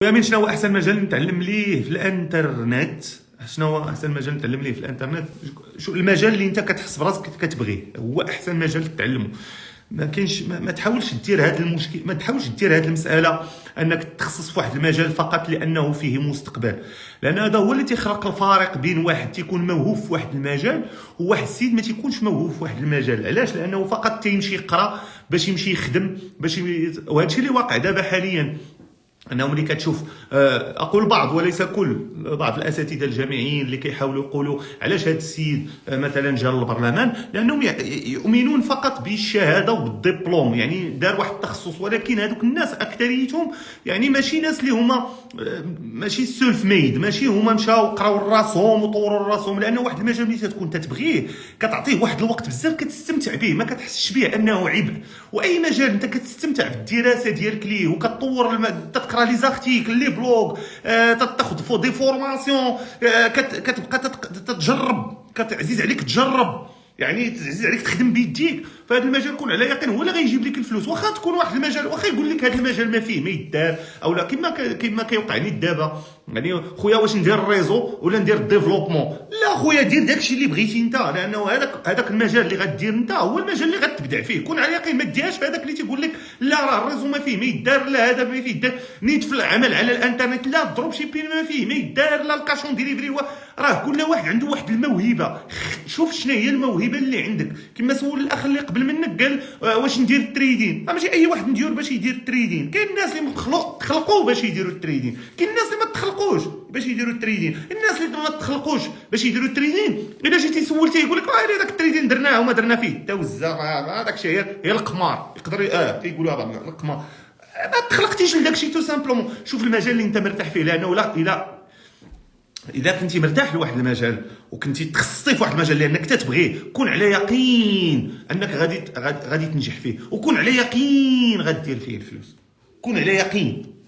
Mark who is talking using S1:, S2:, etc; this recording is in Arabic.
S1: يا من شنو هو احسن مجال نتعلم ليه في الانترنت؟ شنو هو احسن مجال نتعلم ليه في الانترنت؟ شو المجال اللي انت كتحس براسك كتبغيه هو احسن مجال تتعلمه. ما كاينش، ما تحاولش دير هذا المشكل، ما تحاولش دير هذه المساله انك تخصص في واحد المجال فقط لانه فيه مستقبل، لان هذا هو اللي تيخلق الفارق بين واحد تيكون موهوب في واحد المجال وواحد السيد ما تيكونش موهوب في واحد المجال. علاش؟ لانه فقط تيمشي يقرا باش يمشي يخدم وهذا الشيء اللي واقع دابا حاليا. انه ملي كتشوف اقول بعض وليس كل، بعض الاساتذه الجامعيين اللي كيحاولوا يقولوا علاش هذا السيد مثلا جا للبرلمان، لانهم يؤمنون فقط بالشهاده وبالدبلوم، يعني دار واحد التخصص. ولكن هذوك الناس اكثريتهم يعني ماشي ناس اللي هما ماشي سيلف ميد، ماشي هما مشاو قراو راسهم وطوروا راسهم، لانه واحد المجال اللي تكون تتبغيه كتعطيه واحد الوقت بزاف كتستمتع به، ما كتحسش به انه عبء. واي مجال انت كتستمتع بالدراسه ديالك ليه وكتطور تقرا لي زارتيكل لي بلوغ، تاخذ دي فورماسيون، كتبقى تتجرب، كتعزيز عليك تجرب، يعني تعزيز عليك تخدم بيديك. فهذا المجال كون على يقين هو اللي غيجيب لك الفلوس. واخا تكون واحد المجال، واخا يقول لك هذا المجال ما فيه ما يدار، او لا كما كيوقع لي دابا، يعني خويا واش ندير الريزو ولا ندير الديفلوبمون؟ لا خويا دير داكشي اللي بغيتي انت، لانه هذاك المجال اللي غدير انت هو المجال اللي غتبدع فيه. كون على يقين، ما ديرهاش في هذاك اللي تيقول لك لا راه الريزو ما فيه ما يدار، لا هذا ما فيه يدار، نيت في العمل على الانترنت، لا الدروب شيبين ما فيه ما يدار، لا الكاشون ديليفري. راه كل واحد عنده واحد الموهبه. شوف شنو هي الموهبه اللي عندك. كما سول الاخ اللي قبل منك قال واش ندير التريدين؟ ماشي اي واحد ندير باش يدير التريدين. كاين الناس اللي تخلقوا باش يديروا التريدين، كاين الناس اللي ما تخلقوش باش يديروا التريدين. الناس اللي ما تخلقوش باش يديروا التريدين الا جيتي سولتيه يقول لك داك التريدين درناه وما درنا فيه حتى وزه، هذاك الشيء هي القمار. يقدر كيقولوا هذا القمار، ما تخلقتيش لداك الشيء تو سامبلومون. شوف المجال اللي انت مرتاح فيه، لانه لا اذا كنتي مرتاح لواحد المجال وكنتي تخصصتي في واحد المجال لانك تتبغيه، كون على يقين انك غادي تنجح فيه، وكون على يقين غادي دير فيه الفلوس، كون على يقين.